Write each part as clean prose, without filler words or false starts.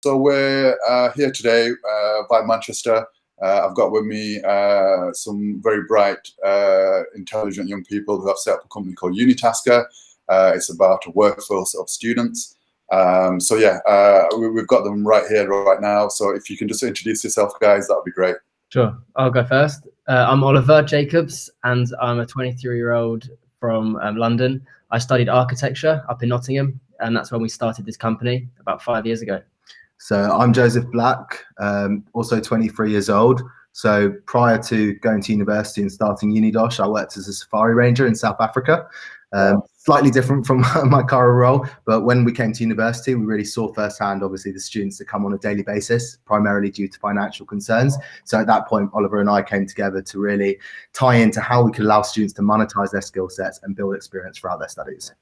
So we're here today by Manchester. I've got with me some very bright, intelligent young people who have set up a company called UniTaskr. It's about a workforce of students. So yeah, we've got them right here, right now. So if you can just introduce yourself, guys, that would be great. Sure, I'll go first. I'm Oliver Jacobs, and I'm a 23-year-old from London. I studied architecture up in Nottingham, and that's when we started this company about 5 years ago. So I'm Joseph Black, also 23 years old. So prior to going to university and starting UniTaskr, I worked as a safari ranger in South Africa. Slightly different from my current role, but when we came to university, we really saw firsthand, obviously, the students that come on a daily basis, primarily due to financial concerns. So at that point, Oliver and I came together to really tie into how we could allow students to monetize their skill sets and build experience throughout their studies.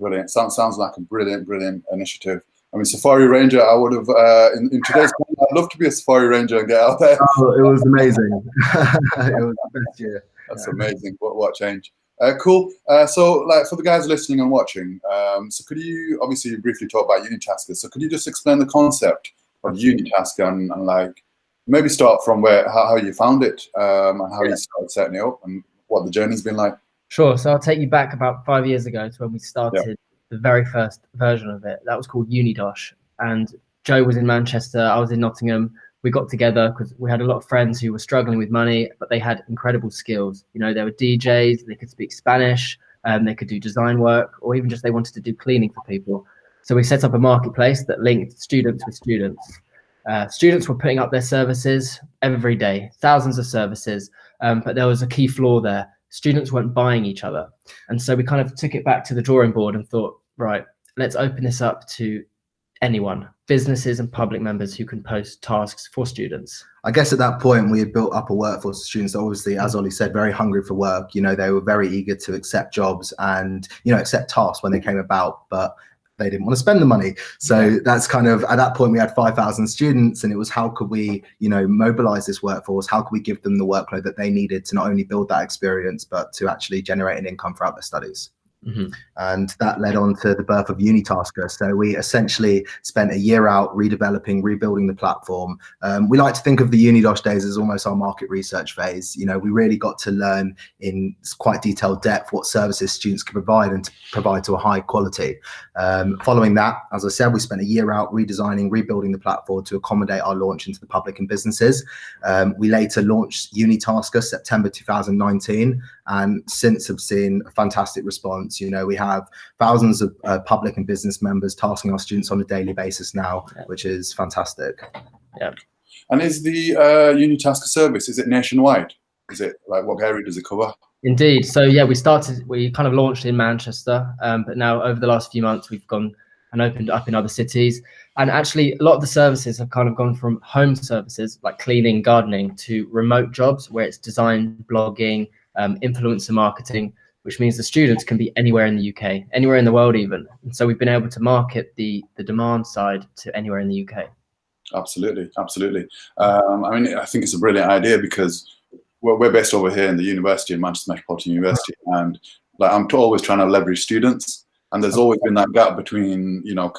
Brilliant. Sounds like a brilliant initiative. I mean, Safari Ranger, I would have, in today's time, I'd love to be a Safari Ranger and get out there. Oh, it was amazing. It was the best year. That's amazing. What a change. Cool. So, like, for the guys listening and watching, so could you, obviously, briefly talk about UniTaskr. So could you just explain the concept of UniTaskr and like, maybe start from how you found it and how you started setting it up and what the journey's been like? Sure. So I'll take you back about 5 years ago to when we started the very first version of it. That was called UniTaskr, and Joe was in Manchester, I was in Nottingham. We got together because we had a lot of friends who were struggling with money, but they had incredible skills. You know, they were DJs, they could speak Spanish, they could do design work, or even just they wanted to do cleaning for people. So we set up a marketplace that linked students with students. Students were putting up their services every day, thousands of services, but there was a key flaw there. Students weren't buying each other. And so we kind of took it back to the drawing board and thought, right, let's open this up to anyone, businesses and public members who can post tasks for students. I guess at that point we had built up a workforce of students that obviously, as Ollie said, very hungry for work. You know, they were very eager to accept jobs and, you know, accept tasks when they came about, but they didn't want to spend the money. So that's kind of, at that point we had 5,000 students, and it was how could we, you know, mobilize this workforce? How could we give them the workload that they needed to not only build that experience, but to actually generate an income throughout their studies? And that led on to the birth of UniTaskr. So we essentially spent a year out redeveloping, rebuilding the platform. We like to think of the UniTaskr days as almost our market research phase. You know, we really got to learn in quite detailed depth what services students could provide and to provide to a high quality. Following that, as I said, we spent a year out redesigning, rebuilding the platform to accommodate our launch into the public and businesses. We later launched UniTaskr September 2019, and since have seen a fantastic response. You know, we have thousands of public and business members tasking our students on a daily basis now, which is fantastic. Yeah. And is the UniTaskr service, is it nationwide? Is it like, what area does it cover? Indeed. So yeah, we kind of launched in Manchester, but now over the last few months we've gone and opened up in other cities. And actually a lot of the services have kind of gone from home services like cleaning, gardening, to remote jobs where it's design, blogging, influencer marketing, which means the students can be anywhere in the UK, anywhere in the world even. And so we've been able to market the demand side to anywhere in the UK. Absolutely. I mean, I think it's a brilliant idea because we're based over here in the university, in Manchester Metropolitan University, and like I'm always trying to leverage students. And there's always been that gap between, you know,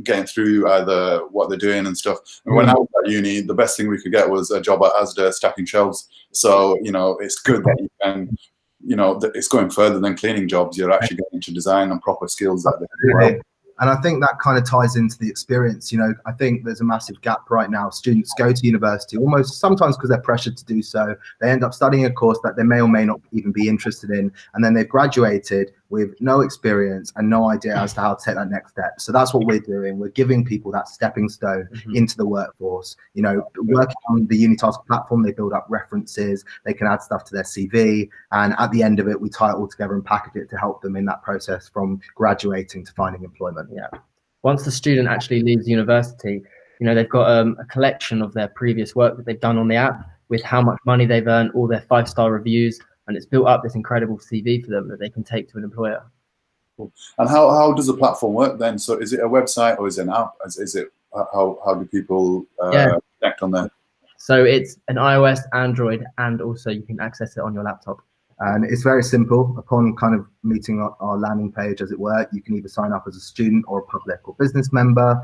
getting through either what they're doing and stuff. And when I was at uni, the best thing we could get was a job at Asda stacking shelves. So, you know, it's good that you can, you know, it's going further than cleaning jobs. You're actually getting into design and proper skills that they And I think that kind of ties into the experience. You know, I think there's a massive gap right now. Students go to university almost sometimes because they're pressured to do so. They end up studying a course that they may or may not even be interested in. And then they've graduated with no experience and no idea as to how to take that next step. So that's what we're doing. We're giving people that stepping stone into the workforce. You know, working on the UniTaskr platform, they build up references, they can add stuff to their CV. And at the end of it, we tie it all together and package it to help them in that process from graduating to finding employment. Yeah. Once the student actually leaves university, you know, they've got a collection of their previous work that they've done on the app with how much money they've earned, all their 5-star reviews, and it's built up this incredible CV for them that they can take to an employer. Cool. And how does the platform work then? So is it a website or is it an app? Is it how do people connect on there? So it's an iOS, Android, and also you can access it on your laptop. And it's very simple. Upon kind of meeting our landing page, as it were, you can either sign up as a student or a public or business member.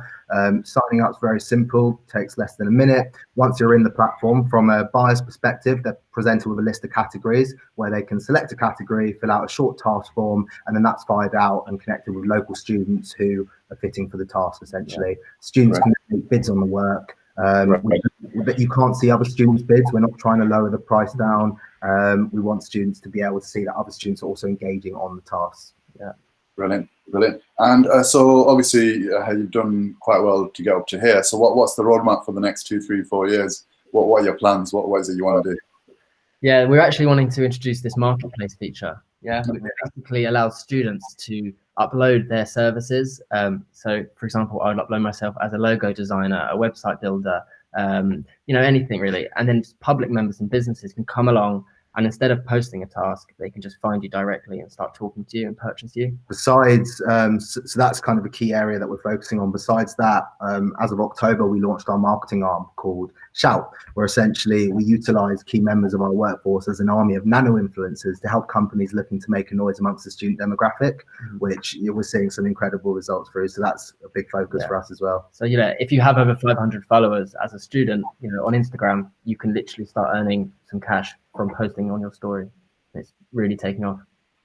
Signing up is very simple, takes less than a minute. Once you're in the platform, from a buyer's perspective, they're presented with a list of categories where they can select a category, fill out a short task form, and then that's fired out and connected with local students who are fitting for the task, essentially. Students can make bids on the work. But you can't see other students' bids. We're not trying to lower the price down. We want students to be able to see that other students are also engaging on the tasks. Yeah. Brilliant, brilliant. And so obviously you've done quite well to get up to here. So what's the roadmap for the next 2, 3, 4 years? What are your plans? What is it you want to do? Yeah, we're actually wanting to introduce this marketplace feature. Yeah, which basically allows students to upload their services. So, for example, I would upload myself as a logo designer, a website builder, anything really. And then public members and businesses can come along, and instead of posting a task, they can just find you directly and start talking to you and purchase you. Besides, so that's kind of a key area that we're focusing on. Besides that, as of October, we launched our marketing arm called Shout, where essentially we utilize key members of our workforce as an army of nano influencers to help companies looking to make a noise amongst the student demographic, which we're seeing some incredible results through. So that's a big focus for us as well. So, if you have over 500 followers as a student, on Instagram, you can literally start earning some cash from posting on your story. It's really taking off.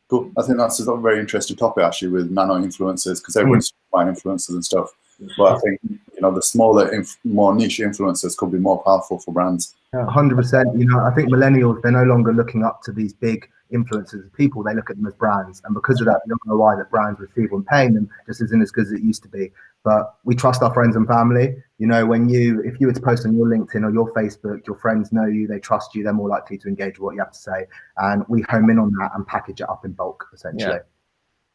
Cool. I think that's a very interesting topic actually with nano influencers, because everyone's buying influencers and stuff. But I think the smaller, more niche influencers could be more powerful for brands. 100%. I think millennials, they're no longer looking up to these big influencers as people. They look at them as brands, and because of that, the ROI that brands receive when paying them just isn't as good as it used to be. But we trust our friends and family. If you were to post on your LinkedIn or your Facebook, your friends know you, they trust you, they're more likely to engage with what you have to say. And we home in on that and package it up in bulk, essentially. Yeah.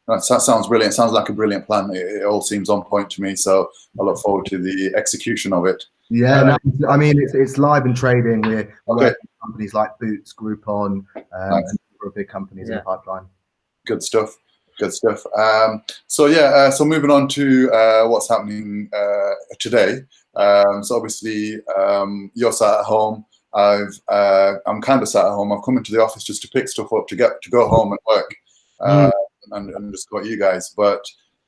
That sounds brilliant. Sounds like a brilliant plan. It all seems on point to me. So I look forward to the execution of it. Yeah, I mean, it's live and trading. We're working with companies like Boots, Groupon, and big companies in the pipeline. Good stuff. Good stuff. So moving on to what's happening today. So obviously you're sat at home. I'm kind of sat at home. I've come into the office just to pick stuff up to go home and work and just got you guys. But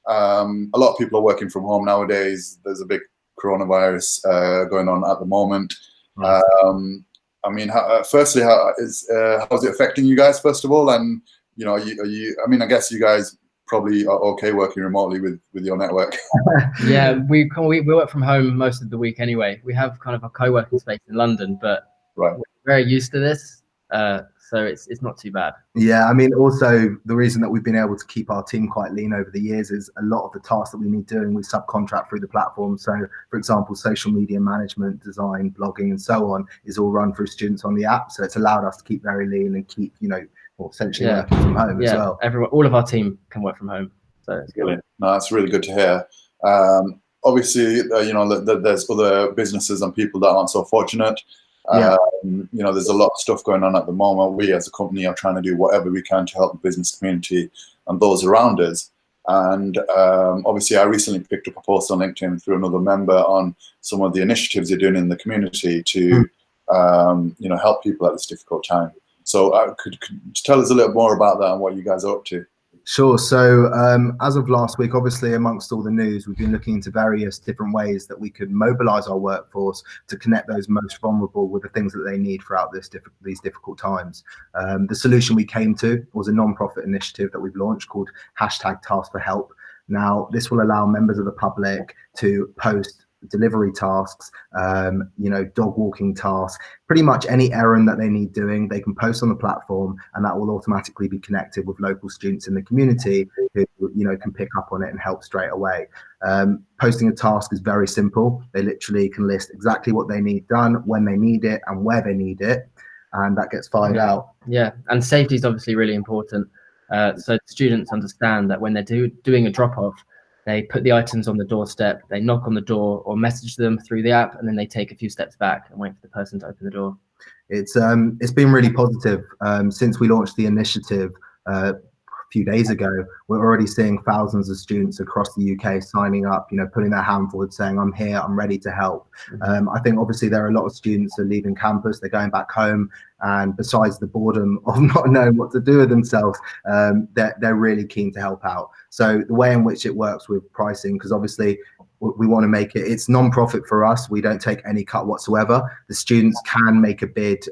a lot of people are working from home nowadays. There's a big coronavirus going on at the moment. I mean, firstly, how's it affecting you guys, first of all? And I guess you guys probably are okay working remotely with your network. Yeah, we work from home most of the week anyway. We have kind of a co-working space in London, but we're very used to this, so it's not too bad. Yeah, I mean, also the reason that we've been able to keep our team quite lean over the years is a lot of the tasks that we need doing, we subcontract through the platform. So, for example, social media management, design, blogging, and so on is all run through students on the app. So it's allowed us to keep very lean and keep, essentially working from home as well. All of our team can work from home. So it's good. No, that's really good to hear. Obviously, there's other businesses and people that aren't so fortunate. There's a lot of stuff going on at the moment. We as a company are trying to do whatever we can to help the business community and those around us. And obviously, I recently picked up a post on LinkedIn through another member on some of the initiatives you're doing in the community to help people at this difficult time. So could you tell us a little more about that and what you guys are up to? Sure. So as of last week, obviously, amongst all the news, we've been looking into various different ways that we could mobilize our workforce to connect those most vulnerable with the things that they need throughout these difficult times. The solution we came to was a non-profit initiative that we've launched called #TaskForHelp. Now, this will allow members of the public to post delivery tasks, dog walking tasks, pretty much any errand that they need doing, they can post on the platform, and that will automatically be connected with local students in the community who, can pick up on it and help straight away. Posting a task is very simple. They literally can list exactly what they need done, when they need it, and where they need it, and that gets fired out. Yeah, and safety is obviously really important. So students understand that when they're doing a drop-off, they put the items on the doorstep, they knock on the door or message them through the app, and then they take a few steps back and wait for the person to open the door. It's been really positive. Since we launched the initiative a few days ago, we're already seeing thousands of students across the UK signing up, putting their hand forward saying, I'm here, I'm ready to help. I think obviously there are a lot of students that are leaving campus, they're going back home, and besides the boredom of not knowing what to do with themselves, they're really keen to help out. So the way in which it works with pricing, because obviously we want to make it's non-profit for us. We don't take any cut whatsoever. The students can make a bid,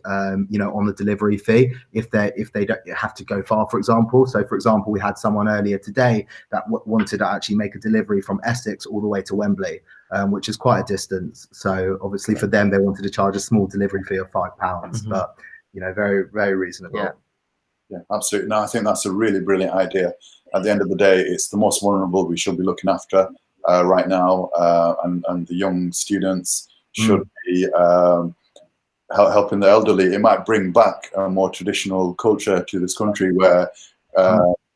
you know, on the delivery fee if they don't have to go far, for example. So for example, we had someone earlier today that wanted to actually make a delivery from Essex all the way to Wembley, which is quite a distance. So obviously for them, they wanted to charge a small delivery fee of £5, but you know, very, very reasonable. Yeah, absolutely. No, I think that's a really brilliant idea. At the end of the day, it's the most vulnerable we should be looking after right now, and the young students should be helping the elderly. It might bring back a more traditional culture to this country where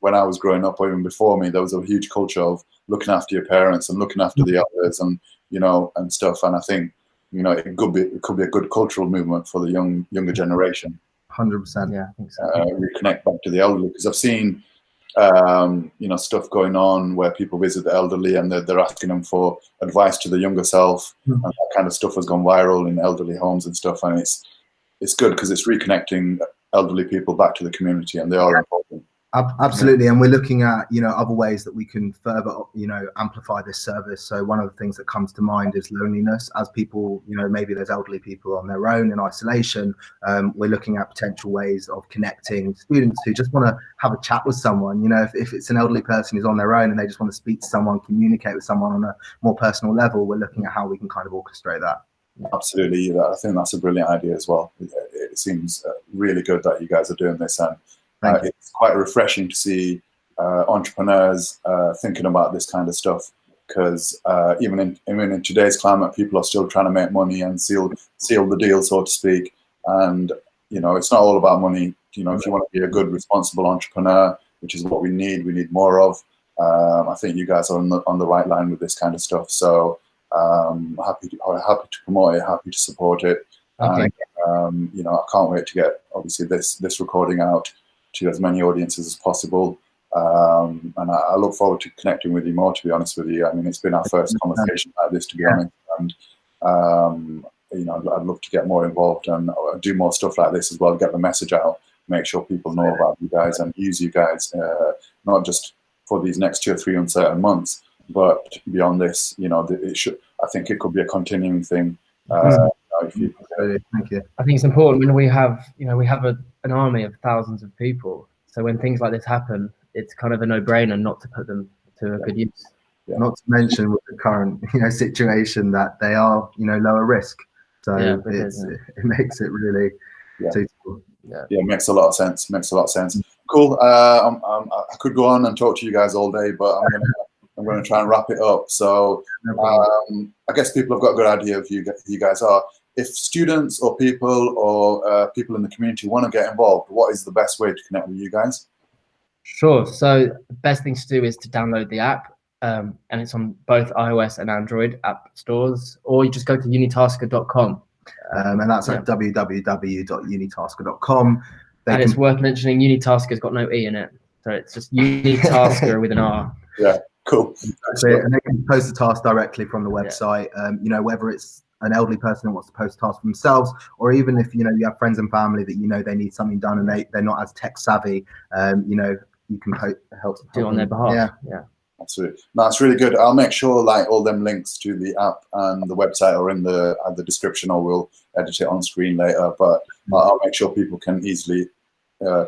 when I was growing up, or even before me, there was a huge culture of looking after your parents and looking after the elders, and you know, and stuff. And I think, you know, it could be a good cultural movement for the younger generation. 100%. Yeah, I think so. Reconnect back to the elderly, because I've seen you know, stuff going on where people visit the elderly and they're asking them for advice to the younger self, and that kind of stuff has gone viral in elderly homes and stuff. And it's good because it's reconnecting elderly people back to the community, and they are important. Absolutely, and we're looking at, you know, other ways that we can further, you know, amplify this service. So one of the things that comes to mind is loneliness. As people, you know, maybe there's elderly people on their own in isolation. We're looking at potential ways of connecting students who just want to have a chat with someone. You know, if it's an elderly person who's on their own and they just want to speak to someone, communicate with someone on a more personal level, we're looking at how we can kind of orchestrate that. Absolutely, I think that's a brilliant idea as well. It seems really good that you guys are doing this, and it's quite refreshing to see entrepreneurs thinking about this kind of stuff, because even in today's climate, people are still trying to make money and seal the deal, so to speak. And you know, it's not all about money. You know, if you want to be a good, responsible entrepreneur, which is what we need more of, I think you guys are on the right line with this kind of stuff. So happy to promote it, happy to support it. Okay. And you know, I can't wait to get obviously this recording out to as many audiences as possible, and I look forward to connecting with you more, to be honest with you. I mean, it's been our first conversation like this, to be honest, and you know, I'd love to get more involved and do more stuff like this as well, get the message out, make sure people know about you guys and use you guys, not just for these next 2 or 3 uncertain months, but beyond this. You know, I think it could be a continuing thing. Thank you. I think it's important when we have, you know, an army of thousands of people. So when things like this happen, it's kind of a no-brainer not to put them to a good use. Yeah. Not to mention with the current, you know, situation that they are, you know, lower risk. So it makes it really suitable. Yeah, it makes a lot of sense. Cool. I could go on and talk to you guys all day, but I'm going to try and wrap it up. So I guess people have got a good idea of who you guys are. If students or people in the community want to get involved, what is the best way to connect with you guys? Sure. So the best thing to do is to download the app, and it's on both iOS and Android app stores, or you just go to unitaskr.com. And that's at www.unitaskr.com. And it's worth mentioning UniTaskr has got no E in it. So it's just UniTaskr with an R. Yeah, cool. And they can post the task directly from the website. You know, whether it's an elderly person who wants to post a task for themselves, or even if, you know, you have friends and family that, you know, they need something done and they're not as tech savvy, you know, you can help do it on their behalf. Yeah. Absolutely. No, that's really good. I'll make sure like all them links to the app and the website are in the description, or we'll edit it on screen later, but I'll make sure people can easily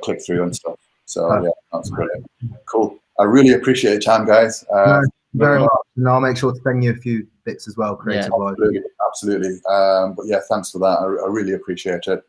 click through and stuff. So yeah, that's brilliant. Cool. I really appreciate your time, guys. Very much. And I'll make sure to send you a few bits as well, creative wise. Absolutely. But yeah, thanks for that. I really appreciate it.